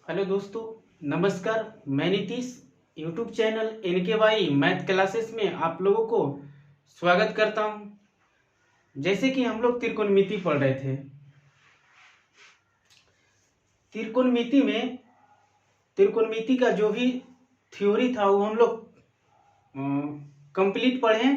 Hello दोस्तों, नमस्कार। मैं Nitish YouTube channel NKY math classes में आप लोगों को स्वागत करता हूं। जैसे कि हम लोग त्रिकोणमिति पढ़ रहे थे, त्रिकोणमिति का जो भी थ्योरी था वो हम लोग कंप्लीट पढ़े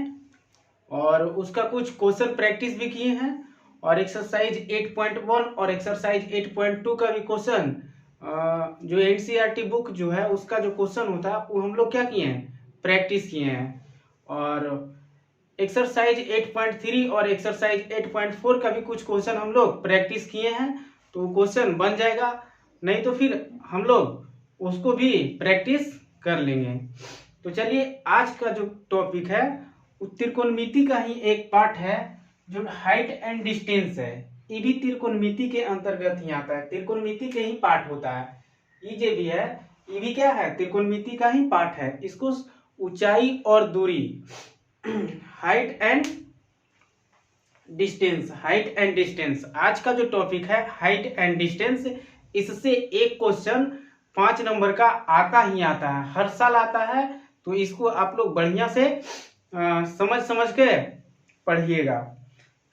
और उसका कुछ क्वेश्चन प्रैक्टिस भी किए हैं और एक्सरसाइज 8.1 और एक्सरसाइज 8.2 का भी क्वेश्चन जो NCERT बुक जो है उसका जो क्वेश्चन होता है वो हम लोग क्या किए हैं, प्रैक्टिस किए हैं। और एक्सरसाइज 8.3 और एक्सरसाइज 8.4 का भी कुछ क्वेश्चन हम लोग प्रैक्टिस किए हैं, तो क्वेश्चन बन जाएगा। नहीं तो फिर हम लोग उसको भी प्रैक्टिस कर लेंगे। तो चलिए, आज का जो टॉपिक है वो त्रिकोणमिति का ही एक पार्ट है जो हाइट एंड डिस्टेंस है। ये भी त्रिकोणमिति के अंतर्गत ही आता है, त्रिकोणमिति के ही पार्ट होता है। ये जो भी है ये भी क्या है, त्रिकोणमिति का ही पार्ट है। इसको ऊंचाई और दूरी हाइट एंड डिस्टेंस आज का जो टॉपिक है हाइट एंड डिस्टेंस। इससे एक क्वेश्चन 5 नंबर का आता ही आता है, हर साल आता है। तो इसको आप लोग बढ़िया से समझ के पढ़िएगा।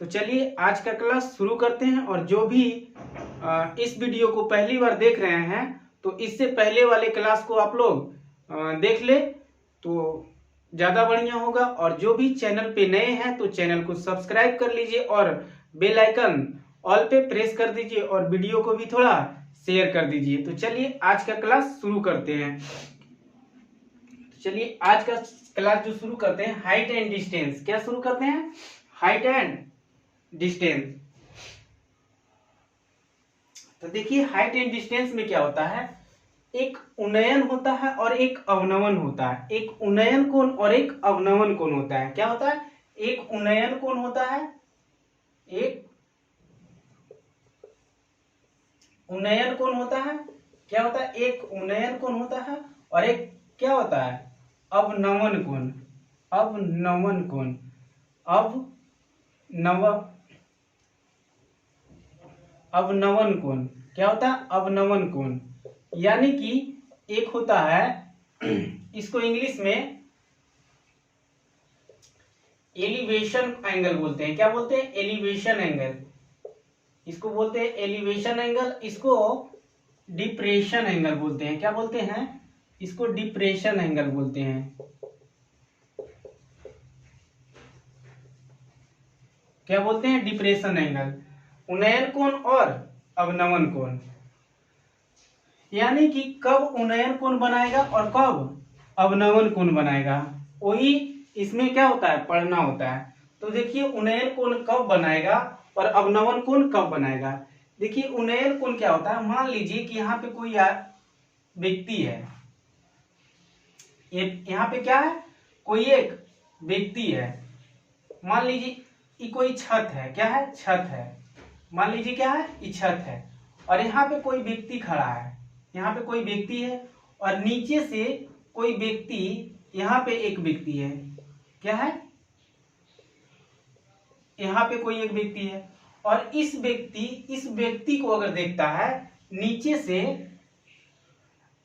तो चलिए, आज का क्लास शुरू करते हैं। और जो भी इस वीडियो को पहली बार देख रहे हैं तो इससे पहले वाले क्लास को आप लोग देख ले तो ज़्यादा बढ़िया होगा। और जो भी चैनल पे नए हैं तो चैनल को सब्सक्राइब कर लीजिए और बेल आइकन ऑल पे प्रेस कर दीजिए और वीडियो को भी थोड़ा शेयर कर दीजिए। तो चलिए, आज का क्लास शुरू करते हैं। चलिए, आज का क्लास जो शुरू करते हैं हाइट एंड डिस्टेंस। क्या शुरू करते हैं? Height and distance. तो देखिए, हाइट एंड डिस्टेंस में क्या होता है, एक उन्नयन होता है और एक अवनमन होता है। एक उन्नयन कोण और एक अवनमन कोण होता है। क्या होता है? एक उन्नयन कोण होता है, एक उन्नयन कोण होता है। क्या होता है? एक उन्नयन कोण होता है और एक क्या होता है, अवनमन कोण। अवनमन कोण, अवनमन कोण क्या होता है? अवनमन कोण। यानी कि एक होता है इसको इंग्लिश में एलिवेशन एंगल बोलते हैं। क्या बोलते हैं? Elevation angle. इसको बोलते हैं एलिवेशन एंगल, इसको डिप्रेशन एंगल बोलते हैं। क्या बोलते हैं? इसको डिप्रेशन एंगल बोलते हैं। क्या बोलते हैं? Depression angle. उन्नयन कोण और अवनमन कोण, यानी कि कब उन्नयन कोण बनाएगा और कब अवनमन कोण बनाएगा, वही इसमें क्या होता है, पढ़ना होता है। तो देखिए, उन्नयन कोण कब बनाएगा और अवनमन कोण कब बनाएगा। देखिए, उन्नयन कोण क्या होता है, मान लीजिए कि यहाँ पे कोई व्यक्ति है। यहाँ पे क्या है, कोई एक व्यक्ति है। मान लीजिए ये कोई छत है। क्या है? छत है। मान लीजिए क्या है, ये छत है और यहाँ पे कोई व्यक्ति खड़ा है। यहाँ पे कोई व्यक्ति है और नीचे से कोई व्यक्ति, यहाँ पे एक व्यक्ति है। क्या है? यहाँ पे कोई एक व्यक्ति है और इस व्यक्ति को अगर देखता है नीचे से,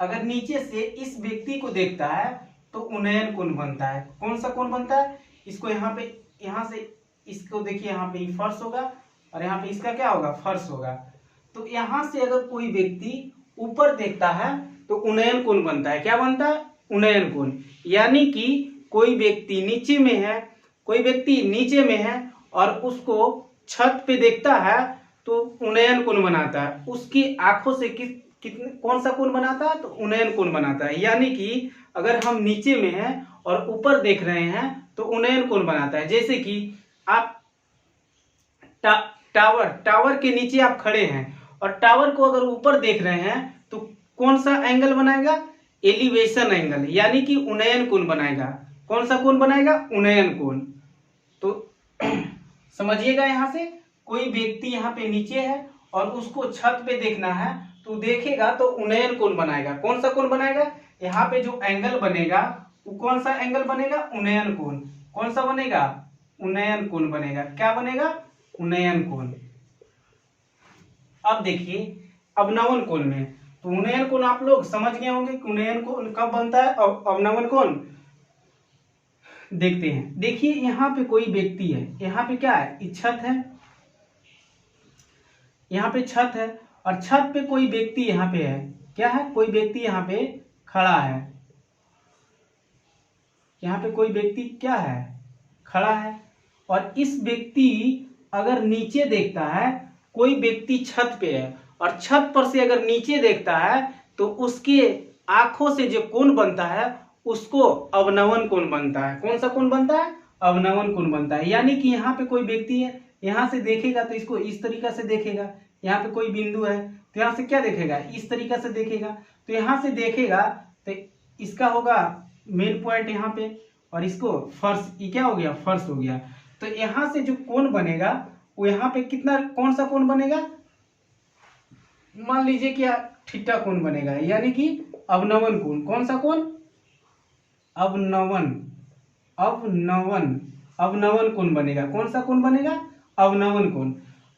अगर नीचे से इस व्यक्ति को देखता है तो उन्नयन कोण बनता है। कौन सा कोण बनता है? इसको यहाँ पे, यहाँ से इसको देखिए, यहाँ पे फर्श होगा और यहाँ पे इसका क्या होगा, फर्श होगा। तो यहाँ से अगर कोई व्यक्ति ऊपर देखता है तो उन्नयन कोण बनता है। क्या बनता है? उन्नयन कोण। यानी कि कोई व्यक्ति नीचे में है, कोई व्यक्ति नीचे में है और उसको छत पे देखता है तो उन्नयन कोण बनाता है। उसकी आंखों से कितने कौन सा कोण बनाता है? तो उन्नयन कोण बनाता है। यानी कि अगर हम नीचे में हैं और ऊपर देख रहे हैं तो उन्नयन कोण बनाता है। जैसे कि आप टावर के नीचे आप खड़े हैं और टावर को अगर ऊपर देख रहे हैं तो कौन सा एंगल बनाएगा? एलिवेशन एंगल, यानी कि उन्नयन कोण बनाएगा। कौन सा कोण बनाएगा? उन्नयन कोण। तो समझिएगा, यहाँ से कोई व्यक्ति यहाँ पे नीचे है और उसको छत पे देखना है तो देखेगा तो उन्नयन कोण बनाएगा। कौन सा कोण बनाएगा? यहाँ पे जो एंगल बनेगा वो कौन सा एंगल बनेगा? उन्नयन कोण। कौन सा बनेगा? उन्नयन कोण बनेगा। क्या बनेगा? उन्नयन कोण। अब देखिए, अवनमन कोण में, तो उन्नयन कोण आप लोग समझ गए होंगे कि उन्नयन कोण कब बनता है और अवनमन कोण। देखते हैं, देखिए यहाँ पे कोई व्यक्ति है, यहाँ पे क्या है, छत है, यहाँ पे छत है और छत पे कोई व्यक्ति यहाँ पे है, क्या है, कोई व्यक्ति यहाँ पे खड़ा है, यहाँ पे कोई व्यक्ति क्या है, खड़ा है। और इस व्यक्ति अगर नीचे देखता है, कोई व्यक्ति छत पे है और छत पर से अगर नीचे देखता है तो उसके आंखों से जो कोण बनता है उसको अवनमन कोण बनता है। कौन सा कोण बनता है, अवनमन कोण बनता है। यानी कि यहाँ पे कोई व्यक्ति है, यहाँ से देखेगा तो इसको इस तरीका से देखेगा, यहाँ पे कोई बिंदु है तो यहाँ से क्या देखेगा, इस तरीका से देखेगा। तो यहाँ से देखेगा तो इसका होगा मेन पॉइंट यहाँ पे और इसको फर्श, ये क्या हो गया, फर्श हो गया। तो यहाँ से जो कोण बनेगा वो यहाँ पे कितना, कौन सा कोण बनेगा, मान लीजिए क्या थीटा कोण बनेगा, यानी कि अवनमन कोण। कौन सा कोण, अवनमन, अवनमन, अवनमन कोण बनेगा। कौन सा कोण बनेगा, अवनमन कोण।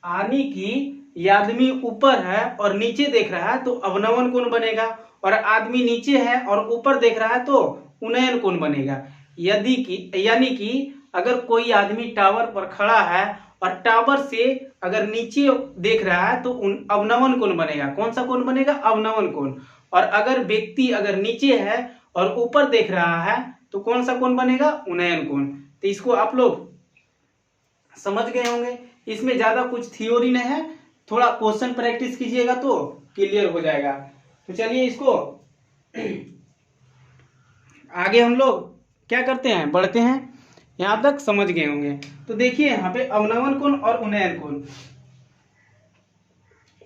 यानी कि आदमी ऊपर है और नीचे देख रहा है तो अवनमन कोण बनेगा, और आदमी नीचे है और ऊपर देख रहा है तो उन्नयन कोण बनेगा। यदि कि यानी कि अगर कोई आदमी टावर पर खड़ा है और टावर से अगर नीचे देख रहा है तो अवनमन कोण बनेगा। कौन सा कोण बनेगा, अवनमन कोण। और अगर व्यक्ति अगर नीचे है और ऊपर देख रहा है तो कौन सा कोण बनेगा, उन्नयन कोण। तो इसको आप लोग समझ गए होंगे। इसमें ज्यादा कुछ थ्योरी नहीं है, थोड़ा क्वेश्चन प्रैक्टिस कीजिएगा तो क्लियर हो जाएगा। तो चलिए इसको आगे हम लोग क्या करते हैं, बढ़ते हैं। यहां तक समझ गए होंगे। तो देखिए यहाँ पे अवनमन कोण और उन्नयन कोण।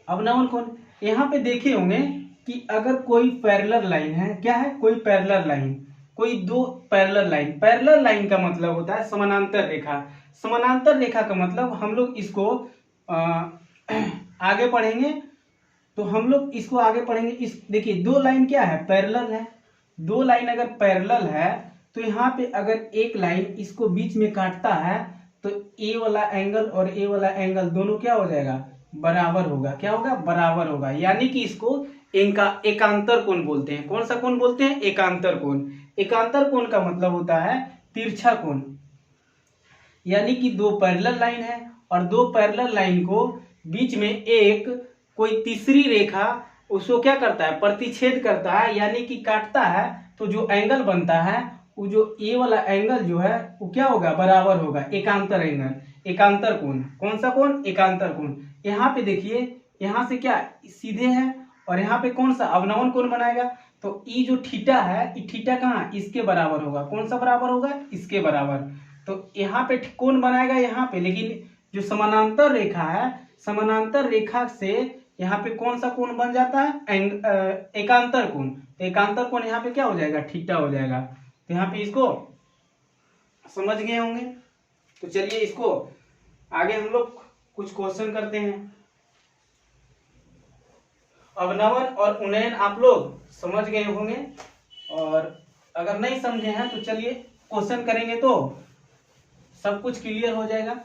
अवनमन कोण यहाँ पे देखे होंगे कि अगर कोई पैरेलल लाइन है, क्या है, कोई पैरेलल लाइन, कोई दो पैरेलल लाइन। पैरेलल लाइन का मतलब होता है समानांतर रेखा। समानांतर रेखा का मतलब हम लोग इसको आगे पढ़ेंगे, तो हम लोग इसको आगे पढ़ेंगे। इस देखिए दो लाइन क्या है, पैरेलल है। दो लाइन अगर पैरेलल है तो यहाँ पे अगर एक लाइन इसको बीच में काटता है तो ए वाला एंगल और ए वाला एंगल दोनों क्या हो जाएगा, बराबर होगा। क्या होगा, बराबर होगा। यानी कि इसको एकांतर कोण बोलते हैं। कौन सा कोण बोलते हैं, एकांतर कोण। एकांतर कोण का मतलब होता है तिरछा कोण। यानी कि दो पैरेलल लाइन है और दो पैरेलल लाइन को बीच में एक कोई तीसरी रेखा उसको क्या करता है, प्रतिच्छेद करता है, यानी कि काटता है। तो जो एंगल बनता है वो जो ए वाला एंगल जो है वो क्या होगा, बराबर होगा। एकांतर एंगल, एकांतर कोण। कौन सा कोण, एकांतर कोण। यहाँ पे देखिए, यहाँ से क्या सीधे है और यहाँ पे कौन सा अवनमन कोण बनाएगा। तो ई जो थीटा है, ये थीटा कहाँ, इसके बराबर होगा। कौन सा बराबर होगा, इसके बराबर। तो यहाँ पे कोण बनाएगा यहाँ पे, लेकिन जो समानांतर रेखा है, समानांतर रेखा से यहाँ पे कौन सा कोण बन जाता है, एकांतर कोण। तो एकांतर कोण यहाँ पे क्या हो जाएगा, थीटा हो जाएगा। तो यहाँ पे इसको समझ गए होंगे। तो चलिए इसको आगे हम लोग कुछ क्वेश्चन करते हैं। अवनमन और उन्नयन आप लोग समझ गए होंगे, और अगर नहीं समझे हैं तो चलिए क्वेश्चन करेंगे तो सब कुछ क्लियर हो जाएगा।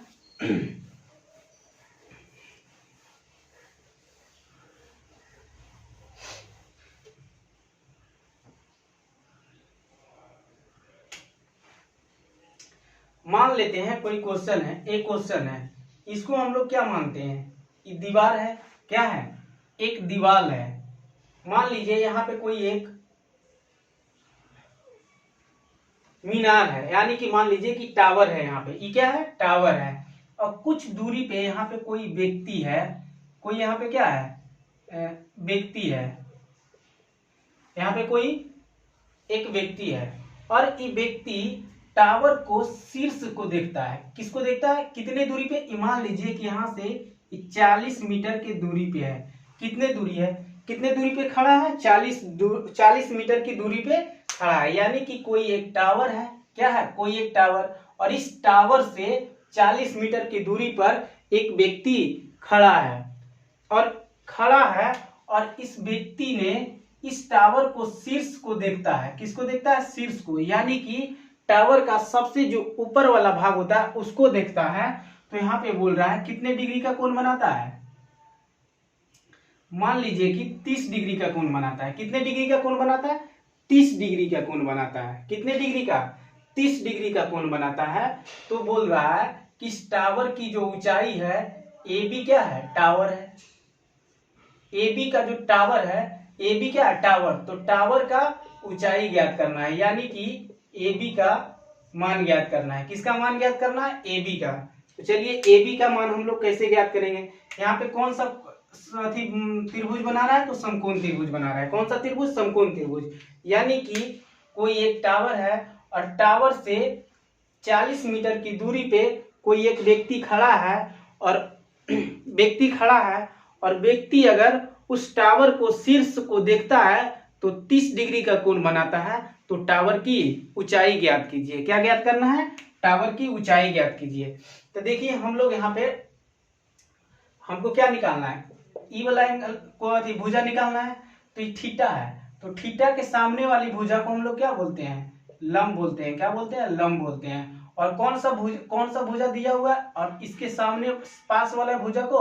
मान लेते हैं कोई क्वेश्चन है, एक क्वेश्चन है, इसको हम लोग क्या मानते हैं, ये दीवार है, क्या है, एक दीवार है। मान लीजिए यहाँ पे कोई एक मीनार है, यानी कि मान लीजिए कि टावर है, यहाँ पे ये क्या है, टावर है। और कुछ दूरी पे यहाँ पे कोई व्यक्ति है, कोई यहाँ पे क्या है, व्यक्ति है। यहाँ पे कोई एक व्यक्ति है और ये व्यक्ति टावर को शीर्ष को देखता है। किसको देखता है, कितने दूरी पे, मान लीजिए कि यहाँ से 40 मीटर की दूरी पे है। कितने दूरी है, कितने दूरी पे खड़ा है, 40 मीटर की दूरी पे खड़ा है। यानी कि कोई एक टावर है, क्या है, कोई एक टावर, और इस टावर से 40 मीटर की दूरी पर एक व्यक्ति खड़ा है और इस व्यक्ति ने इस टावर को शीर्ष को देखता है। किसको देखता है, शीर्ष को, यानी कि टावर का सबसे जो ऊपर वाला भाग होता है उसको देखता है। तो यहाँ पे बोल रहा है कितने डिग्री का कोण बनाता है, मान लीजिए कि 30 डिग्री का कोण बनाता है। कितने डिग्री का कोण बनाता है? 30 डिग्री का कोण बनाता है। कितने डिग्री का? 30 डिग्री का कोण बनाता है। तो बोल रहा है कि इस टावर की जो ऊंचाई है, ए बी क्या है? टावर है। ए बी का जो टावर है, ए बी क्या है? टावर। तो टावर का ऊंचाई ज्ञात करना है, यानी कि ए बी का मान ज्ञात करना है। किसका मान ज्ञात करना है? ए बी का। तो चलिए ए बी का मान हम लोग कैसे ज्ञात करेंगे? यहाँ पे कौन सा त्रिभुज बना रहा है? तो समकोण त्रिभुज बना रहा है। कौन सा त्रिभुज? समकोण त्रिभुज। यानी कि कोई एक टावर है और टावर से 40 मीटर की दूरी पे कोई एक व्यक्ति खड़ा है और व्यक्ति अगर उस टावर को शीर्ष को देखता है तो 30 डिग्री का कोण बनाता है। तो टावर की ऊंचाई ज्ञात कीजिए। क्या ज्ञात करना है? टावर की ऊंचाई ज्ञात कीजिए। तो देखिए हम लोग यहाँ पे हमको क्या निकालना है? ई वाला एंगल को भुजा निकालना है। तो ये थीटा है। तो थीटा के सामने वाली भुजा को हम लोग क्या बोलते हैं? लंब बोलते हैं। क्या बोलते हैं? लंब बोलते हैं। और कौन सा भुजा दिया हुआ है और इसके सामने पास वाला भुजा को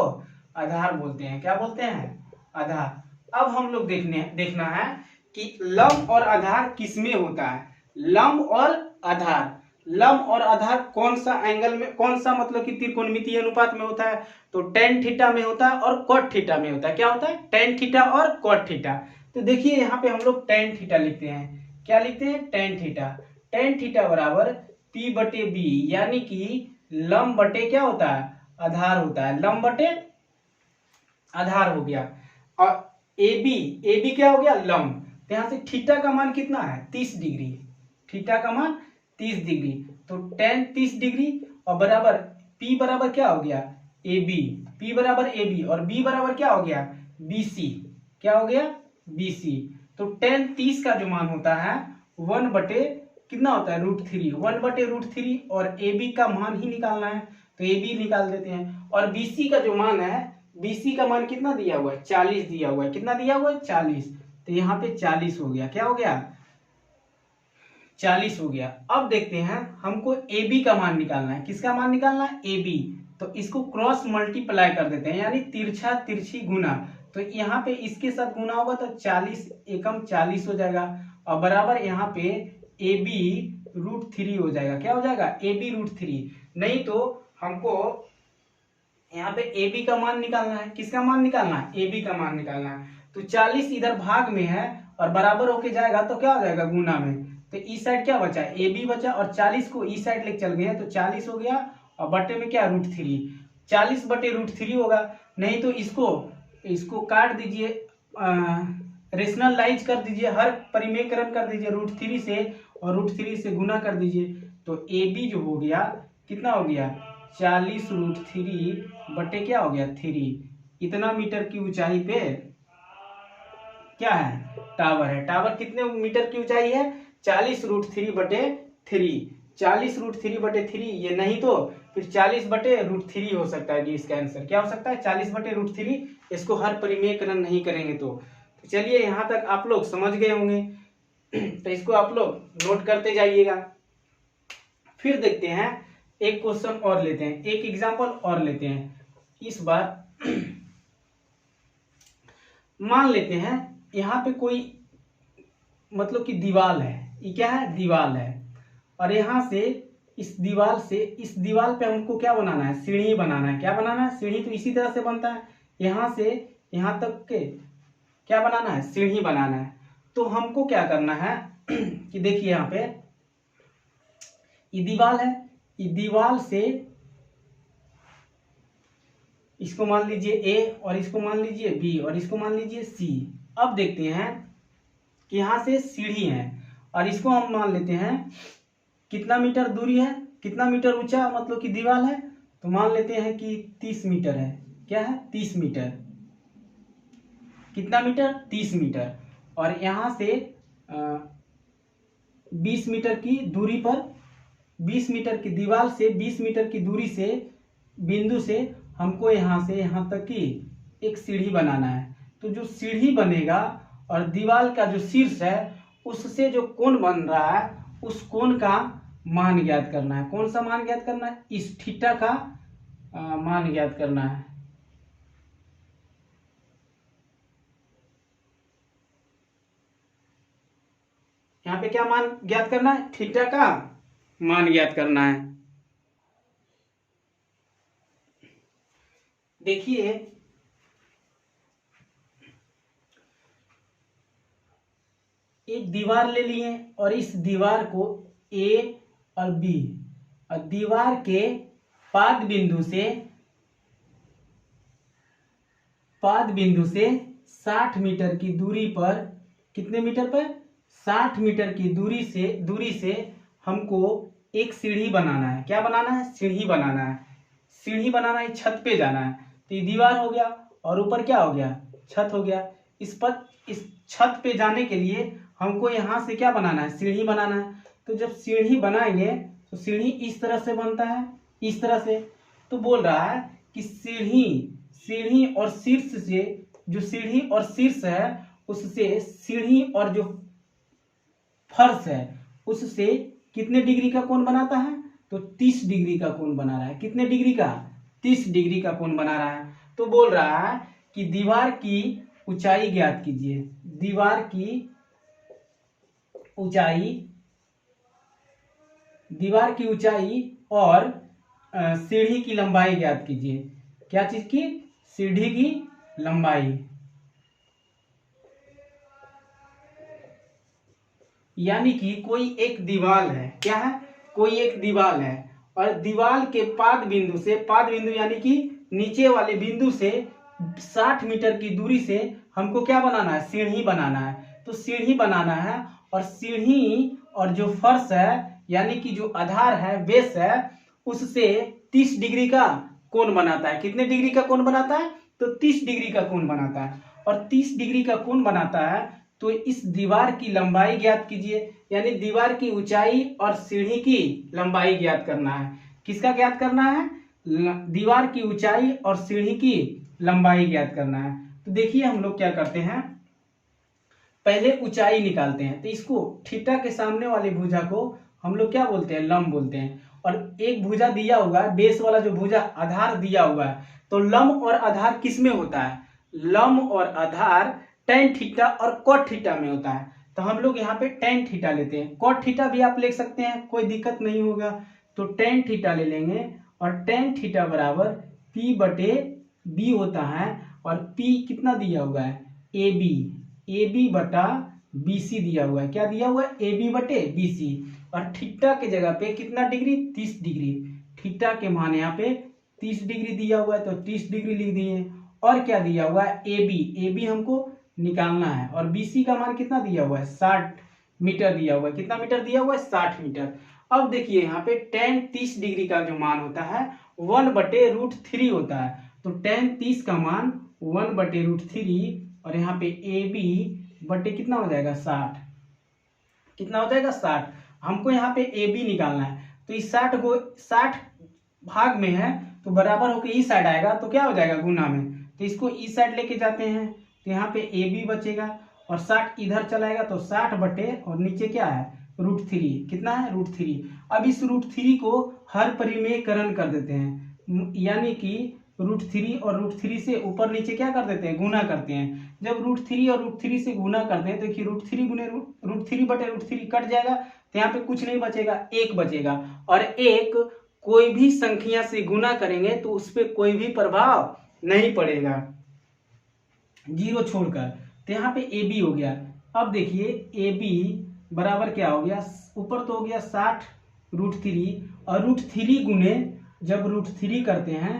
आधार बोलते हैं। क्या बोलते हैं? आधार। अब हम लोग देखना है कि लंब और आधार किसमें होता है। लंब और आधार, लंब और आधार कौन सा एंगल में, कौन सा मतलब कि त्रिकोणमितीय अनुपात में होता है? तो टेन थीटा में होता है और कॉट थीटा में होता है। क्या होता है? टेन थीटा और कॉट थीटा। तो देखिए यहाँ पे हम लोग टेन थीटा लिखते हैं। क्या लिखते हैं? Tan theta. टेन थीटा बराबर P बटे बी, यानी कि लंब बटे क्या होता है? आधार होता है। लंब बटे आधार हो गया। और ए बी क्या हो गया? लंब। तो यहाँ से थीटा का मान कितना है? 30 डिग्री। थीटा का मान 30 डिग्री। तो टेन 30 डिग्री और बराबर P बराबर क्या हो गया? A B. P बराबर ए बी और B बराबर क्या हो गया? BC। क्या हो गया? BC। तो टेन 30 का जो मान होता है 1 बटे कितना होता है? √3। 1 बटे √3 और ए बी का मान ही निकालना है तो ए बी निकाल देते हैं। और BC का जो मान है, BC का मान कितना दिया हुआ है? 40 दिया हुआ है। कितना दिया हुआ है? 40। तो यहाँ पे 40 हो गया। क्या हो गया? 40 हो गया। अब देखते हैं हमको ए बी का मान निकालना है। किसका मान निकालना है? A B. तो इसको क्रॉस मल्टीप्लाई कर देते हैं, यानी तिरछा तिरछी गुना। तो यहाँ पे इसके साथ गुना होगा तो 40 एकम 40 हो जाएगा और बराबर यहाँ पे ए बी √3 हो जाएगा। क्या हो जाएगा? A B √3। नहीं तो हमको यहाँ पे ए बी का मान निकालना है। किसका मान निकालना है? ए बी का मान निकालना है। तो 40 इधर भाग में है और बराबर होके जाएगा तो क्या हो जाएगा? गुना में। तो इस साइड क्या बचा? ए बी बचा और 40 को इस साइड लेके चल गए तो 40 हो गया और बटे में क्या? √3। 40 बटे √3 होगा। नहीं तो इसको काट दीजिए, रेशनलाइज कर दीजिए, हर परिमेयकरण कर दीजिए √3 से और √3 से गुना कर दीजिए। तो ए बी जो हो गया कितना हो गया? 40 √3 बटे क्या हो गया? 3। इतना मीटर की ऊंचाई पे क्या है? टावर है। टावर कितने मीटर की ऊंचाई है? 40 √3 बटे 3। 40 √3 बटे 3, ये नहीं तो फिर 40 बटे √3 हो सकता है जी इसका आंसर। क्या हो सकता है? 40 बटे √3। इसको हर परिमेयकरण नहीं करेंगे तो चलिए यहाँ तक आप लोग समझ गए होंगे। तो इसको आप लोग नोट करते जाइएगा। फिर देखते हैं एक क्वेश्चन और लेते हैं, एक एग्जांपल और लेते हैं। इस बार मान लेते हैं यहाँ पे कोई मतलब कि दीवार है। ये क्या है? दीवार है। और यहाँ से इस दीवार पे हमको क्या बनाना है? सीढ़ी बनाना है। क्या बनाना है? सीढ़ी। तो इसी तरह से बनता है। यहाँ से यहाँ तक के क्या बनाना है? सीढ़ी बनाना है। तो हमको क्या करना है कि देखिए यहाँ पे ये दीवार है। ये दीवार से इसको मान लीजिए ए और इसको मान लीजिए बी और इसको मान लीजिए सी। अब देखते हैं कि यहाँ से सीढ़ी है और इसको हम मान लेते हैं कितना मीटर दूरी है, कितना मीटर ऊंचा मतलब कि दीवार है। तो मान लेते हैं कि 30 मीटर है। क्या है? 30 मीटर। कितना मीटर? 30 मीटर। और यहाँ से 20 मीटर की दूरी पर, 20 मीटर की दीवार से 20 मीटर की दूरी से बिंदु से हमको यहाँ से यहाँ तक की एक सीढ़ी बनाना है। तो जो सीढ़ी बनेगा और दीवार का जो शीर्ष है उससे जो कोण बन रहा है उस कोण का मान ज्ञात करना है। कौन सा मान ज्ञात करना है? इस थीटा का मान ज्ञात करना है। यहाँ पे क्या मान ज्ञात करना है, थीटा का मान ज्ञात करना है। देखिए एक दीवार ले लिए और इस दीवार को ए और बी, और दीवार के पाद बिंदु से 60 मीटर की दूरी पर, कितने मीटर पर, 60 मीटर की दूरी से हमको एक सीढ़ी बनाना है। क्या बनाना है, सीढ़ी बनाना है। सीढ़ी बनाना है, छत पे जाना है। तो ये दीवार हो गया और ऊपर क्या हो गया, छत हो गया। इस छत पे जाने के लिए हमको यहाँ से क्या बनाना है, सीढ़ी बनाना है। तो जब सीढ़ी बनाएंगे तो सीढ़ी इस तरह से बनता है, इस तरह से। तो बोल रहा है कि सीढ़ी और शीर्ष से, जो सीढ़ी और शीर्ष है उससे सीढ़ी और जो फर्श है उससे कितने डिग्री का कोण बनाता है, तो 30 डिग्री का कोण बना रहा है। कितने डिग्री का, 30 डिग्री का कोण बना रहा है। तो बोल रहा है कि दीवार की ऊंचाई ज्ञात कीजिए। दीवार की ऊंचाई और सीढ़ी की लंबाई ज्ञात कीजिए। क्या चीज की, सीढ़ी की लंबाई। यानी कि कोई एक दीवार है, क्या है, कोई एक दीवार है और दीवार के पाद बिंदु यानी कि नीचे वाले बिंदु से 60 मीटर की दूरी से हमको क्या बनाना है, सीढ़ी बनाना है। तो सीढ़ी बनाना है और सीढ़ी और जो फर्श है यानी कि जो आधार है, बेस है, उससे 30 डिग्री का कोण बनाता है। कितने डिग्री का कोण बनाता है, तो 30 डिग्री का कोण बनाता है। और 30 डिग्री का कोण बनाता है तो इस दीवार की लंबाई ज्ञात कीजिए। यानी दीवार की ऊंचाई और सीढ़ी की लंबाई ज्ञात करना है। किसका ज्ञात करना है, दीवार की ऊंचाई और सीढ़ी की लंबाई ज्ञात करना है। तो देखिए हम लोग क्या करते हैं, पहले ऊंचाई निकालते हैं। तो इसको थीटा के सामने वाली भुजा को हम लोग क्या बोलते हैं, लंब बोलते हैं। और एक भुजा दिया हुआ है, बेस वाला जो भुजा आधार दिया हुआ है। तो लंब और आधार किस में होता है, लंब और आधार tan थीटा और cot थीटा में होता है। तो हम लोग यहाँ पे tan थीटा लेते हैं। cot थीटा भी आप ले सकते हैं, कोई दिक्कत नहीं होगा। तो tan थीटा ले लेंगे और tan थीटा बराबर P बटे B होता है। और P कितना दिया हुआ है, AB बटा BC दिया हुआ है। क्या दिया हुआ है, AB बटे BC। और थीटा के जगह पे कितना डिग्री, 30 डिग्री। थीटा के मान यहाँ पे 30 डिग्री दिया हुआ है तो 30 डिग्री लिख दिए। और क्या दिया हुआ है, AB हमको निकालना है। और BC का मान कितना दिया हुआ है, 60 मीटर दिया हुआ है। कितना मीटर दिया हुआ है, 60 मीटर। अब देखिए यहाँ पे tan 30 डिग्री का जो मान होता है 1/√3 होता है। तो tan 30 का मान 1/√3 और यहाँ पे AB बटे कितना हो जाएगा, 60। कितना हो जाएगा, 60। हमको यहाँ पे AB निकालना है। तो इस 60 को 60 भाग में है तो बराबर होकर इस साइड आएगा तो क्या हो जाएगा, गुना में। तो इसको इस साइड लेके जाते हैं तो यहाँ पे AB बचेगा और 60 इधर चलाएगा तो 60 बटे और नीचे क्या है, √3। कितना है, √3। अब इस √3 को हर परिमेयकरण कर देते हैं। यानी कि √3 और √3 से ऊपर नीचे क्या कर देते हैं, गुना करते हैं। जब √3 और √3 से गुना करते हैं तो देखिए √3 गुने √3 बटे √3 कट जाएगा। तो यहाँ पे कुछ नहीं बचेगा, 1 बचेगा। और 1 कोई भी संख्या से गुना करेंगे तो उस पर कोई भी प्रभाव नहीं पड़ेगा, 0 छोड़कर। तो यहाँ पे AB हो गया। अब देखिए AB बराबर क्या हो गया, ऊपर तो हो गया 60 √3 और √3 गुने, जब √3 करते हैं,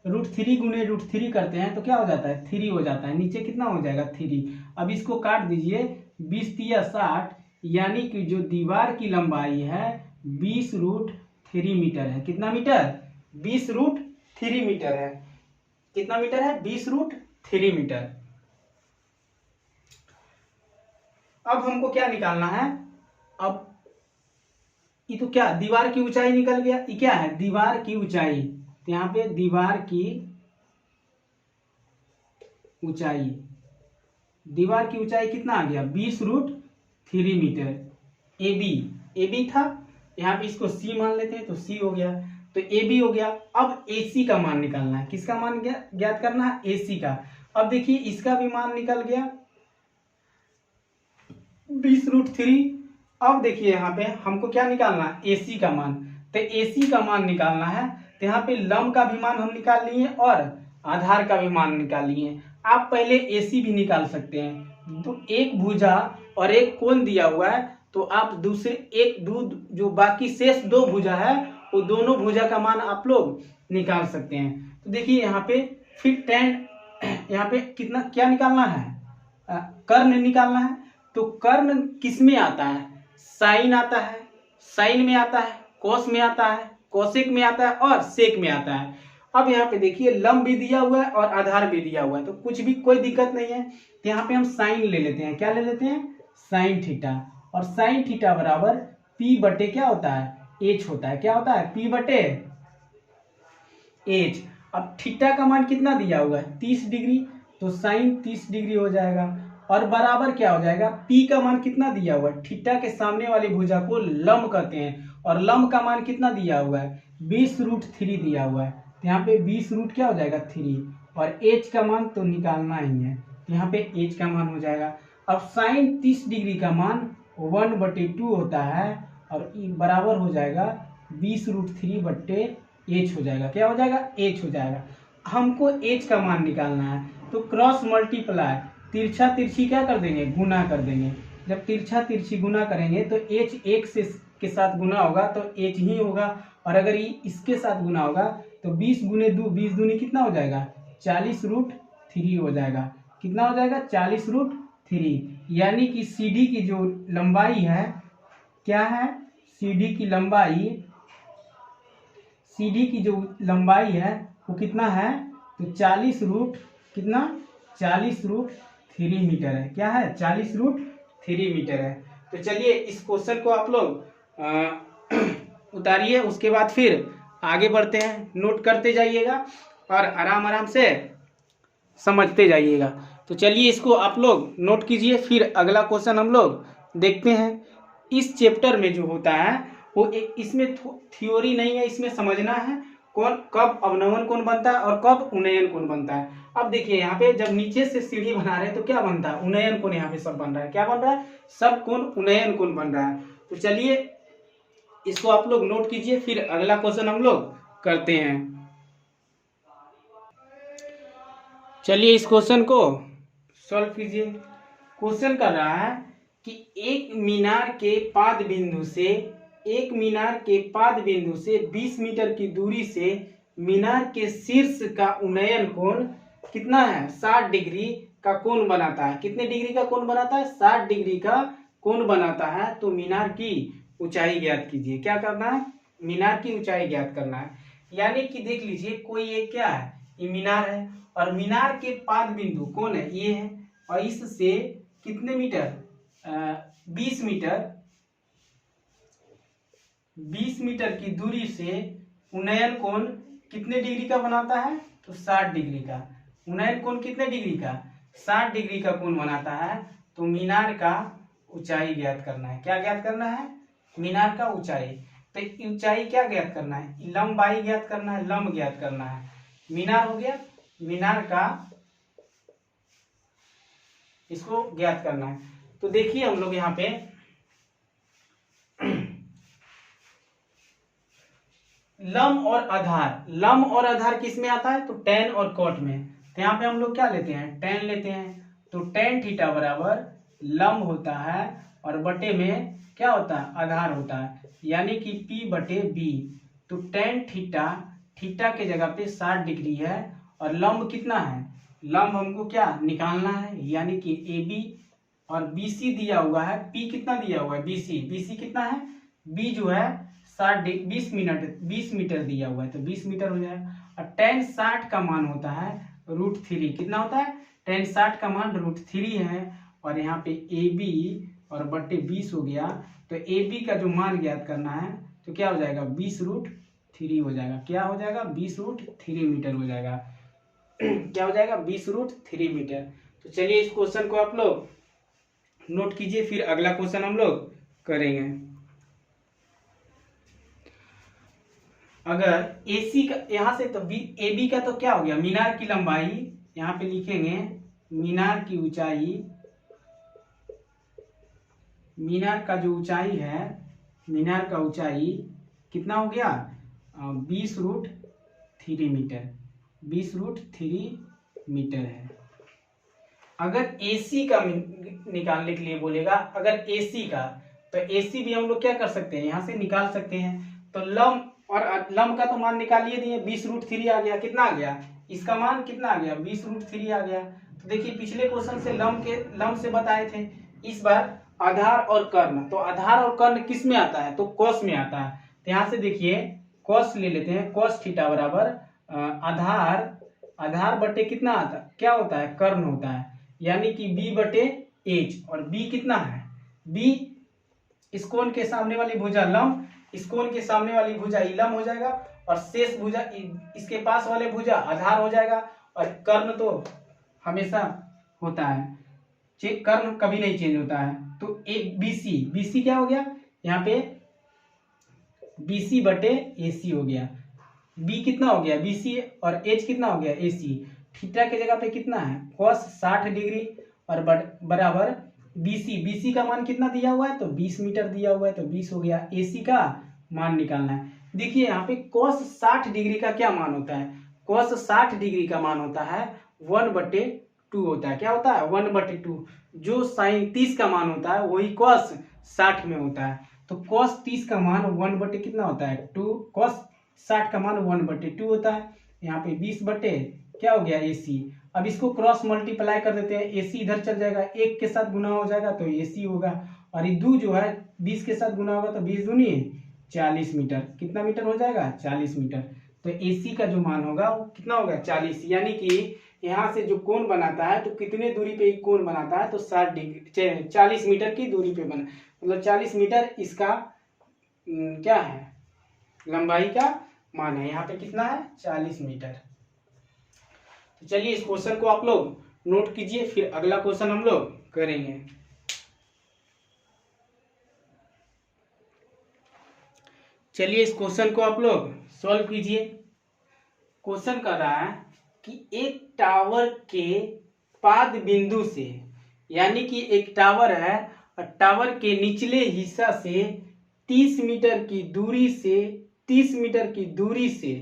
√3 गुने √3 करते हैं तो क्या हो जाता है, 3 हो जाता है। नीचे कितना हो जाएगा, 3। अब इसको काट दीजिए, 20 तिया 60, यानी कि जो दीवार की लंबाई है 20√3 मीटर है। कितना मीटर, 20√3 मीटर है। कितना मीटर है, 20√3 मीटर। अब हमको क्या निकालना है, अब ये तो क्या, दीवार की ऊंचाई निकल गया। ये क्या है, दीवार की ऊंचाई। तो यहाँ पे दीवार की ऊंचाई, दीवार की ऊंचाई कितना आ गया, 20√3 मीटर। AB था, यहाँ पे इसको C मान लेते हैं तो C हो गया। तो AB हो गया। अब AC का मान निकालना है। किसका मान ज्ञात करना है, AC का। अब देखिए इसका भी मान निकल गया 20√3 अब देखिए यहाँ पे हमको क्या निकालना है, एसी का मान। तो एसी का मान निकालना है, तो यहाँ पे लंब का भी मान हम निकाल लिए और आधार का भी मान निकाल लिए। आप पहले एसी भी निकाल सकते हैं। तो एक भुजा और एक कोण दिया हुआ है, तो आप दूसरे एक जो बाकी शेष दो भुजा है वो दोनों भुजा का मान आप लोग निकाल सकते हैं। तो देखिए यहाँ पे फिर tan, यहाँ पे कितना क्या निकालना है, कर्ण निकालना है। तो कर्ण किस में आता है, साइन आता है, साइन में आता है, कोस में आता है, कोसेक में आता है और सेक में आता है। अब यहाँ पे देखिए लंब भी दिया हुआ है और आधार भी दिया हुआ है, तो कुछ भी कोई दिक्कत नहीं है। तो यहाँ पे हम साइन ले लेते हैं, क्या ले लेते हैं, साइन थीटा। और साइन थीटा बराबर पी बटे क्या होता है, एच होता है। क्या होता है, पी बटे एच। अब थीटा का मान कितना दिया हुआ है, 30 डिग्री, तो साइन 30 डिग्री हो जाएगा। और बराबर क्या हो जाएगा, पी का मान कितना दिया हुआ है, थीटा के सामने वाली भुजा को लंब कहते हैं, और लंब का मान कितना दिया हुआ है, 20√3 दिया हुआ है। तो यहाँ पे 20 क्या हो जाएगा, 3। और एच का मान तो निकालना ही है, तो यहाँ पे एच का मान हो जाएगा। अब साइन 30 डिग्री का मान 1/2 होता है, और बराबर हो जाएगा 20√3 बट्टे एच हो जाएगा। क्या हो जाएगा, एच हो जाएगा। हमको एच का मान निकालना है, तो क्रॉस मल्टीप्लाई, तिरछा तिरछी क्या कर देंगे, गुना कर देंगे। जब तिरछा तिरछी गुना करेंगे तो एच एक से के साथ गुना होगा तो एच ही होगा, और अगर ये इसके साथ गुना होगा तो 20 गुने 2, 20 दूनी कितना हो जाएगा, 40√3 हो जाएगा। कितना हो जाएगा, 40√3। यानी कि CD की जो लंबाई है, क्या है, CD की लंबाई है वो कितना है, तो 40√3 मीटर है। क्या है, 40√3 मीटर है। तो चलिए इस क्वेश्चन को आप लोग उतारिए, उसके बाद फिर आगे बढ़ते हैं। नोट करते जाइएगा और आराम आराम से समझते जाइएगा। तो चलिए इसको आप लोग नोट कीजिए, फिर अगला क्वेश्चन हम लोग देखते हैं। इस चैप्टर में जो होता है वो एक, इसमें थ्योरी नहीं है, इसमें समझना है कौन कब अवनमन कोण बनता है और कब उन्नयन कोण बनता है। अब देखिए यहाँ पे जब नीचे से सीढ़ी बना रहे हैं तो क्या बनता है, उन्नयन कोण यहाँ पे सब बन रहा है। क्या बन रहा है, सब कोण उन्नयन कोण बन रहा है। तो चलिए इसको आप लोग नोट कीजिए, फिर अगला क्वेश्चन हम लोग करते हैं। चलिए इस क्वेश्चन को सॉल्व कीजिए। क्वेश्चन कर रहा है कि एक मीनार के पाद बिंदु से 20 मीटर की दूरी से मीनार के शीर्ष का उन्नयन कोण कितना है, 60 डिग्री का कोण बनाता है। कितने डिग्री का कोण बनाता है, 60 डिग्री का कोण बनाता है। तो मीनार की ऊंचाई ज्ञात कीजिए। क्या करना है, मीनार की ऊंचाई ज्ञात करना है। यानी कि देख लीजिए कोई एक क्या है, ये मीनार है, और मीनार के पाद बिंदु कौन है, ये है, और इससे कितने मीटर, 20 मीटर की दूरी से उन्नयन कोण कितने डिग्री का बनाता है, तो 60 डिग्री का। उन्नयन कोण कितने डिग्री का, 60 डिग्री का कोण बनाता है। तो मीनार का ऊंचाई ज्ञात करना है। क्या ज्ञात करना है, मीनार का ऊंचाई। तो ऊंचाई क्या ज्ञात करना है, लंबाई ज्ञात करना है, लंब ज्ञात करना है। मीनार हो गया, मीनार का इसको ज्ञात करना है। तो देखिए हम लोग यहाँ पे लंब और आधार किस में आता है, तो tan और cot में। तो यहाँ पे हम लोग क्या लेते हैं, tan लेते हैं। तो tan थीटा बराबर लंब होता है और बटे में क्या होता है, आधार होता है, यानी कि P बटे B। तो tan थीटा के जगह पे 60 डिग्री है, और लंब कितना है, लंब हमको क्या निकालना है, यानी कि AB, और BC दिया हुआ है, P कितना दिया हुआ है, BC कितना है, B जो है 20 मीटर दिया हुआ है, तो 20 मीटर हो जाएगा। और tan 60 का मान होता है √3। कितना होता है, tan 60 का मान √3 है, और यहाँ पे AB और बट्टे 20 हो गया। तो AB का जो मान ज्ञात करना है तो क्या हो जाएगा, 20√3 हो जाएगा। क्या हो जाएगा, 20√3 मीटर हो जाएगा। क्या हो जाएगा, 20√3 मीटर। तो चलिए इस क्वेश्चन को आप लोग नोट कीजिए, फिर अगला क्वेश्चन हम लोग करेंगे। अगर AC का यहाँ से, तो AB का तो क्या हो गया, मीनार की लंबाई, यहाँ पे लिखेंगे मीनार की ऊंचाई मीनार का जो ऊंचाई है, मीनार का ऊंचाई कितना हो गया, 20√3 मीटर, 20√3 मीटर है। अगर एसी का निकालने के लिए बोलेगा, अगर एसी का, तो एसी भी हम लोग क्या कर सकते हैं, यहाँ से निकाल सकते हैं। तो लम और लम का तो मान निकालिए दिए, 20√3 आ गया, कितना आ गया, इसका मान कितना आ गया, 20√3 आ गया। तो देखिए पिछले क्वेश्चन से लम से बताए थे, इस बार आधार और कर्ण। तो आधार और कर्ण किस में आता है, तो कॉस में आता है। तो यहाँ से देखिए कॉस ले लेते हैं, कॉस थीटा बराबर आधार बटे कितना आता है, क्या होता है, कर्ण होता है, यानी कि b बटे h। और b कितना है, b इस कोण के सामने वाली भुजा लंब, इस कोण के सामने वाली भुजा इलम हो जाएगा, और शेष भुजा इसके पास वाले भुजा आधार हो जाएगा। और कर्ण तो हमेशा होता है, कर्ण कभी नहीं चेंज होता है। तो एक BC क्या हो गया, यहाँ पे BC बटे AC हो गया। B कितना हो गया, BC, और H कितना हो गया, AC। थीटा के जगह पे कितना है, cos 60 डिग्री, और बराबर BC का मान कितना दिया हुआ है, तो 20 मीटर दिया हुआ है, तो 20 हो गया। AC का मान निकालना है। देखिए यहाँ पे cos 60 डिग्री का क्या मान होता है, cos 60 डिग्री का मान होता है 1/2 होता है। क्या होता है, 1/2। जो sin 30 का मान होता है वही cos 60 में होता है। तो cos 30 का मान 1 बटे कितना होता है, 2। cos 60 का मान 1/2 होता है। यहाँ पे 20 बटे क्या हो गया, AC। अब इसको क्रॉस मल्टीप्लाई कर देते हैं, AC इधर चल जाएगा, 1 के साथ गुना हो जाएगा तो AC होगा, और ये 2 जो है 20 के साथ गुना होगा तो 20 दूनी 40 मीटर। कितना मीटर हो जाएगा, 40 मीटर। तो AC का जो मान होगा वो कितना होगा, 40। यानी कि यहाँ से जो कोण बनाता है, तो कितने दूरी पे कोण बनाता है, तो 60 डिग्री 40 मीटर की दूरी पे बना, मतलब 40 मीटर इसका क्या है, लंबाई का मान है। यहाँ पे कितना है, 40 मीटर। तो चलिए इस क्वेश्चन को आप लोग नोट कीजिए, फिर अगला क्वेश्चन हम लोग करेंगे। चलिए इस क्वेश्चन को आप लोग सॉल्व कीजिए। क्वेश्चन कर रहा है कि एक टावर के पाद बिंदु से, यानी कि एक टावर है और टावर के निचले हिस्सा से 30 मीटर की दूरी से, 30 मीटर की दूरी से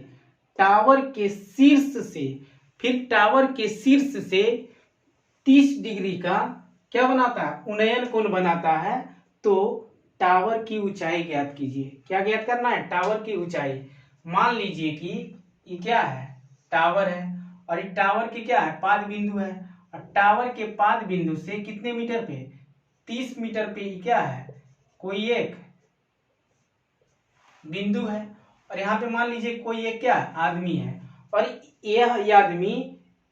टावर के शीर्ष से, फिर टावर के शीर्ष से 30 डिग्री का क्या बनाता है, उन्नयन कोण बनाता है। तो टावर की ऊंचाई ज्ञात कीजिए। क्या ज्ञात करना है, टावर की ऊंचाई। मान लीजिए कि ये क्या है, टावर है, और ये टावर की क्या है, पाद बिंदु है, और टावर के पाद बिंदु से कितने मीटर पे, 30 मीटर पे क्या है, कोई एक बिंदु है, और यहाँ पे मान लीजिए कोई एक क्या आदमी है, और यह आदमी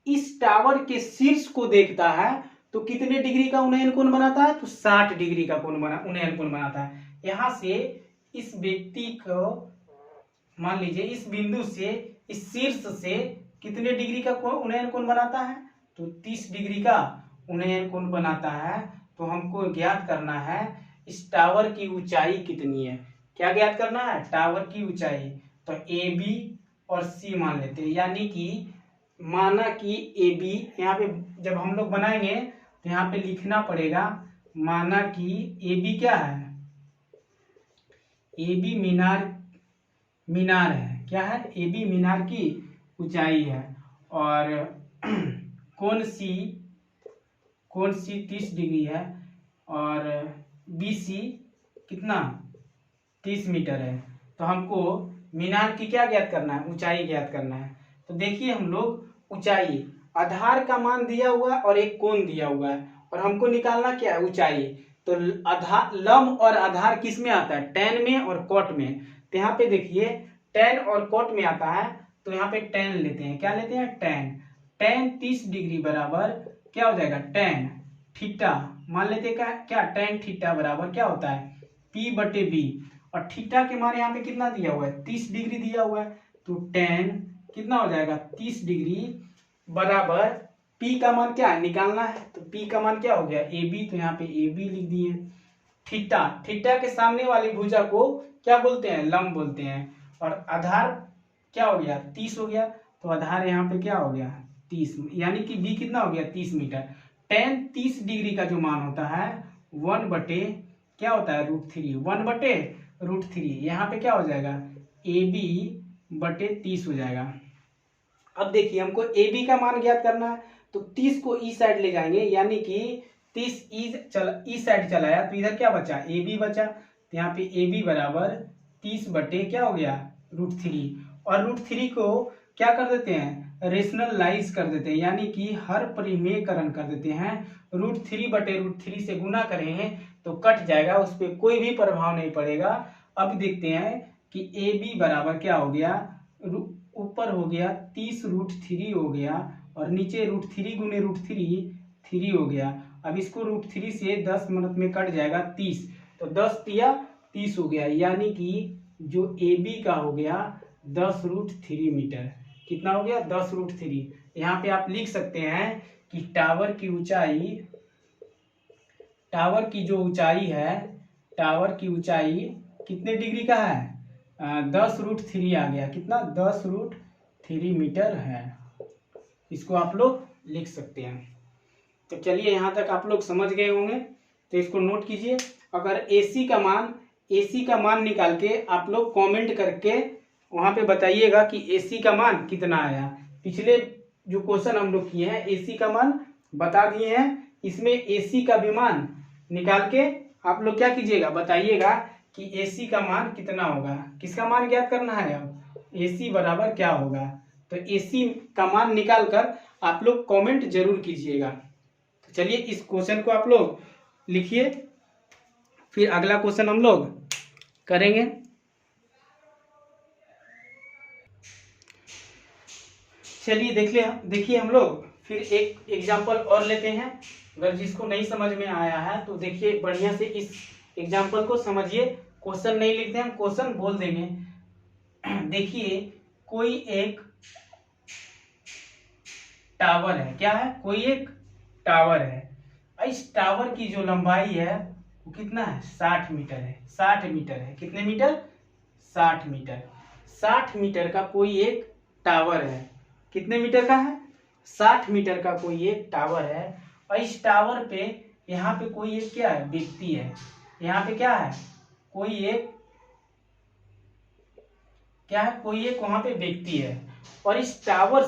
इस टावर के शीर्ष को देखता है, तो कितने डिग्री का उन्नयन कोण बनाता है, तो 60 डिग्री का उन्नयन कोण बनाता है। यहाँ से इस व्यक्ति को मान लीजिए इस बिंदु से, इस शीर्ष से कितने डिग्री का उन्नयन कोण बनाता है, तो 30 डिग्री का उन्नयन कोण बनाता है। तो हमको ज्ञात करना है इस टावर की ऊंचाई कितनी है। क्या ज्ञात करना है, टावर की ऊंचाई। तो AB और C मान लेते हैं, यानी कि माना कि AB, यहाँ पे जब हम लोग बनाएंगे तो यहाँ पे लिखना पड़ेगा, माना कि AB क्या है, AB मीनार है, क्या है, AB मीनार की ऊंचाई है, और कोण C 30 डिग्री है, और BC कितना 30 मीटर है। तो हमको मीनार की क्या ज्ञात करना है, ऊंचाई ज्ञात करना है। तो देखिए हम लोग ऊंचाई, आधार का मान दिया हुआ है और एक कोण दिया हुआ है, और हमको निकालना क्या है, ऊंचाई। तो आधार, लंब और आधार किस में आता है, tan में और cot में। तो यहाँ पे देखिए tan और cot में आता है, तो यहाँ पे tan लेते हैं। क्या लेते हैं, tan 30 डिग्री बराबर क्या हो जाएगा, tan थीटा मान लेते हैं। क्या tan थीटा बराबर क्या होता है, P/B, और थीटा के मान यहाँ पे कितना दिया हुआ है, 30 डिग्री दिया हुआ है। तो tan कितना हो जाएगा, 30 डिग्री बराबर P का मान क्या है, निकालना है। तो P का मान क्या हो गया, AB। तो यहाँ पे AB लिख दिए। थीटा के सामने वाली भुजा को क्या बोलते हैं, लंब बोलते हैं। और आधार क्या हो गया, 30 हो गया। तो आधार यहाँ पे क्या हो गया, 30, यानी कि B कितना हो गया, 30 मीटर। tan 30 डिग्री का जो मान होता है 1/2 क्या होता है √3, 1/√3। यहाँ पे क्या हो जाएगा AB/30 हो जाएगा। अब देखिए हमको AB का मान ज्ञात करना है, तो 30 को ई साइड ले जाएंगे, यानी कि 30 ई साइड चलाया तो इधर क्या बचा AB बचा। तो यहाँ पे AB बराबर 30 बटे क्या हो गया √3। और √3 को क्या कर देते हैं रेशनलाइज कर देते हैं, यानी कि हर परिमेयकरण कर देते हैं। √3/√3 से गुना करेंगे तो कट जाएगा, उस पर कोई भी प्रभाव नहीं पड़ेगा। अब देखते हैं कि AB बराबर क्या हो गया, ऊपर हो गया 30√3 हो गया और नीचे √3 गुने √3 3 हो गया। अब इसको √3 से 10 मिनट में कट जाएगा 30, तो 10 तिया 30 हो गया, यानी कि जो AB का हो गया 10√3 मीटर। कितना हो गया 10√3। यहाँ पे आप लिख सकते हैं कि टावर की ऊंचाई है, टावर की ऊंचाई कितने डिग्री का है 10√3 आ गया। कितना 10√3 मीटर है। इसको आप लोग लिख सकते हैं। तो चलिए यहाँ तक आप लोग समझ गए होंगे, तो इसको नोट कीजिए। अगर AC का मान निकाल के आप लोग कमेंट करके वहाँ पे बताइएगा कि AC का मान कितना आया। पिछले जो क्वेश्चन हम लोग किए हैं AC का मान बता दिए हैं, इसमें AC का भी मान निकाल के आप लोग क्या कीजिएगा बताइएगा कि AC का मान कितना होगा। किसका मान ज्ञात करना है, अब AC बराबर क्या होगा। तो AC का मान निकाल कर आप लोग कमेंट जरूर कीजिएगा। तो चलिए इस क्वेश्चन को आप लोग लिखिए, फिर अगला क्वेश्चन हम लोग करेंगे। चलिए देखिए हम लोग फिर एक एग्जाम्पल और लेते हैं। अगर जिसको नहीं समझ में आया है तो देखिए बढ़िया से इस एग्जाम्पल को समझिए। क्वेश्चन नहीं लिखते हैं, क्वेश्चन बोल देंगे। देखिए कोई एक टावर है, क्या है कोई एक टावर है। इस टावर की जो लंबाई है वो कितना है 60 मीटर है। 60 मीटर है, कितने मीटर 60 मीटर। 60 मीटर का कोई एक टावर है। कितने मीटर का है 60 मीटर का कोई एक टावर है। और इस टावर पे यहाँ पे कोई एक क्या है व्यक्ति है। यहाँ पे क्या है कोई एक वहां पे व्यक्ति है। और इस टावर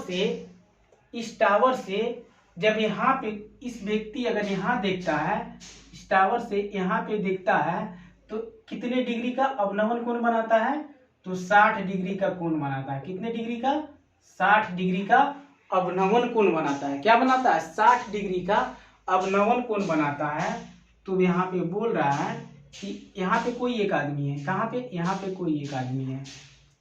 से जब यहाँ पे इस व्यक्ति अगर यहाँ देखता है, इस टावर से यहाँ पे देखता है तो कितने डिग्री का अवनमन कोण बनाता है, तो 60 डिग्री का कोण बनाता है। कितने डिग्री का 60 डिग्री का अवनमन कोण बनाता है। क्या बनाता है 60 डिग्री का अवनमन कोण बनाता है। तो यहाँ पे बोल रहा है कि यहाँ पे कोई एक आदमी है। कहाँ पे यहाँ पे कोई एक आदमी है।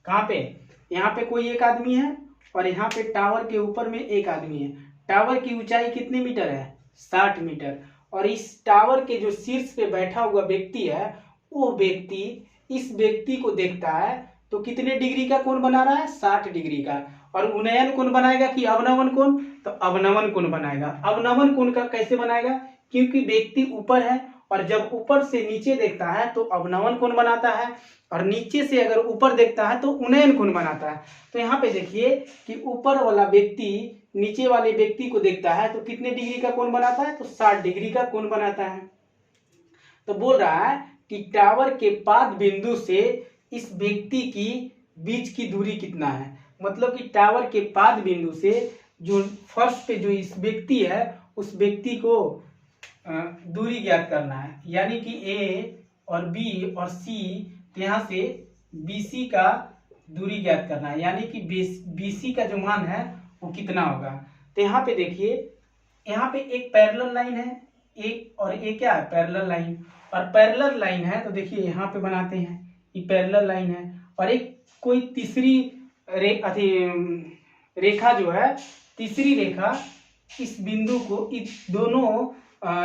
कहाँ पे यहाँ पे कोई एक आदमी है और यहाँ पे टावर के ऊपर में एक आदमी है। टावर की ऊंचाई कितनी मीटर है 60 मीटर। और इस टावर के जो शीर्ष पे बैठा हुआ व्यक्ति है वो व्यक्ति इस व्यक्ति को देखता है तो कितने डिग्री का कोण बना रहा है 60 डिग्री का। और उन्नयन कोण बनाएगा कि अवनमन कोण, तो अवनमन कोण बनाएगा। अवनमन कोण का कैसे बनाएगा, क्योंकि व्यक्ति ऊपर है और जब ऊपर से नीचे देखता है तो अवनमन कोण बनाता है और नीचे से अगर ऊपर देखता है तो उन्नयन कोण बनाता है। तो यहाँ पे देखिए कि ऊपर वाला व्यक्ति नीचे वाले व्यक्ति को देखता है तो कितने डिग्री का कोण बनाता है, तो 60 डिग्री का कोण बनाता है। तो बोल रहा है कि टावर के पाद बिंदु से इस व्यक्ति की बीच की दूरी कितना है। मतलब कि टावर के पाद बिंदु से जो फर्स्ट पे जो इस व्यक्ति है उस व्यक्ति को दूरी ज्ञात करना है, यानी कि A और B और C यहाँ से BC का दूरी ज्ञात करना है, यानी कि BC का जो मान है वो कितना होगा। तो यहाँ पे देखिए यहाँ पे एक पैरेलल लाइन है एक, और एक क्या है पैरेलल लाइन। और पैरेलल लाइन है तो देखिए यहाँ पे बनाते हैं, ये पैरेलल लाइन है। और एक कोई तीसरी रेखा जो है, तीसरी रेखा इस बिंदु को, इस दोनों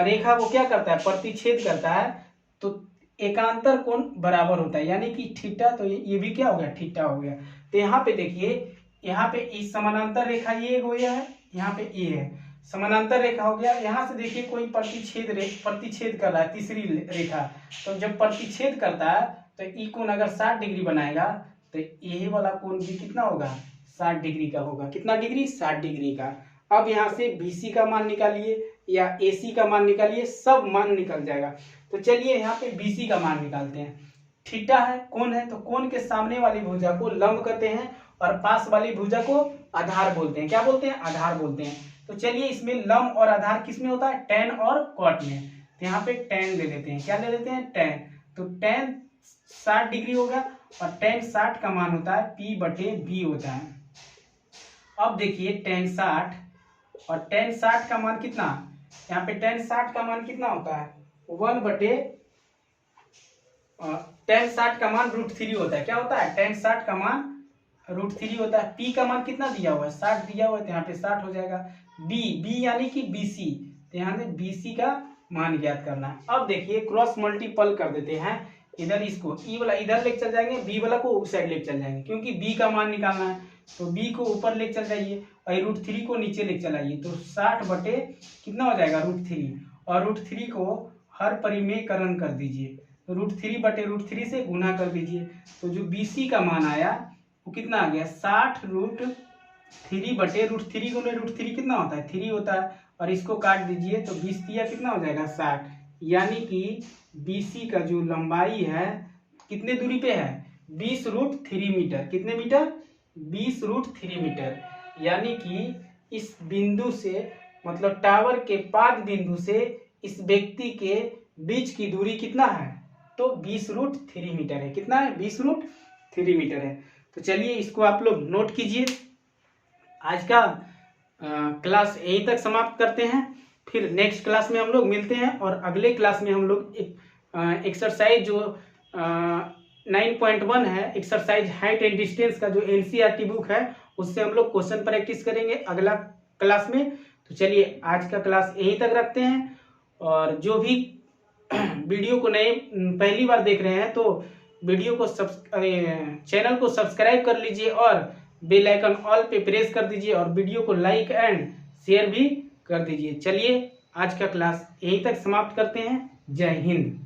रेखा को क्या करता है प्रतिच्छेद करता है। तो एकांतर कोण बराबर होता है, यानी कि थीटा। तो ये भी क्या हो गया थीटा हो गया। तो यहाँ पे देखिए यहाँ पे इस समानांतर रेखा ये हो गया है, यहाँ पे ये है समानांतर रेखा हो गया। यहाँ से देखिए कोई प्रतिच्छेद कर रहा है तीसरी रेखा। तो जब प्रतिच्छेद करता है तो ये कोण अगर 60 डिग्री बनाएगा तो ये वाला कोण भी कितना होगा 60 डिग्री का होगा। कितना डिग्री 60 डिग्री का। अब यहाँ से BC का मान निकालिए। या AC का मान निकालिए, सब मान निकल जाएगा। तो चलिए यहाँ पे BC का मान निकालते हैं। थीटा है, कोण है, तो कोण के सामने वाली भुजा को लंब कहते हैं और पास वाली भुजा को आधार बोलते हैं। क्या बोलते हैं? आधार बोलते हैं। तो चलिए इसमें लंब और आधार किस में होता है? tan और cot में। तो यहाँ पे tan ले लेते हैं। क्या ले लेते हैं? tan। तो tan 60 डिग्री होगा और tan 60 का मान होता है P/B होता है। अब देखिए tan 60 और tan 60 का मान कितना? यहाँ पे tan 60 का मान कितना होता है? 1/tan 60 का मान √3 होता है। क्या होता है? tan 60 का मान √3 होता है। P का मान कितना दिया हुआ है? 60 दिया हुआ है, तो यहाँ पे 60 हो जाएगा। B यानी कि BC, तो यहाँ से BC का मान ज्ञात करना है। अब देखिए क्रॉस मल्टीपल कर देते हैं। इधर इसको E वाला इधर लेके चल जाएंगे, B वाला को उस साइड लेके चल जाएंगे, क्योंकि B का मान निकालना है। तो B को ऊपर लेके चल जाइए और √3 को नीचे लेके चल आइए। तो 60 बटे कितना हो जाएगा? √3, और √3 को हर परिमेयकरण कर दीजिए। तो √3 बटे √3 से गुना कर दीजिए। तो जो BC का मान आया वो कितना आ गया? 60√3 बटे √3 गुने √3 कितना होता है? 3 होता है। और इसको काट दीजिए तो 20 दिया कितना हो जाएगा? 60। यानी कि BC का जो लंबाई है कितने दूरी पे है? 20√3 मीटर। कितने मीटर? 20√3 मीटर। यानी कि इस बिंदु से, मतलब टावर के पाद बिंदु से इस व्यक्ति के बीच की दूरी कितना है? तो 20√3 मीटर है। कितना है? 20√3 मीटर है। तो चलिए इसको आप लोग नोट कीजिए। आज का क्लास यहीं तक समाप्त करते हैं। फिर नेक्स्ट क्लास में हम लोग मिलते हैं और अगले क्लास में हम लोग एक एक्सरसाइज जो 9.1 है, एक्सरसाइज हाइट एंड डिस्टेंस का जो NCERT बुक है, उससे हम लोग क्वेश्चन प्रैक्टिस करेंगे अगला क्लास में। तो चलिए आज का क्लास यहीं तक रखते हैं। और जो भी वीडियो को नए पहली बार देख रहे हैं तो वीडियो को चैनल को सब्सक्राइब कर लीजिए और बेल आइकन ऑल पे प्रेस कर दीजिए और वीडियो को लाइक एंड शेयर भी कर दीजिए। चलिए आज का क्लास यहीं तक समाप्त करते हैं। जय हिंद।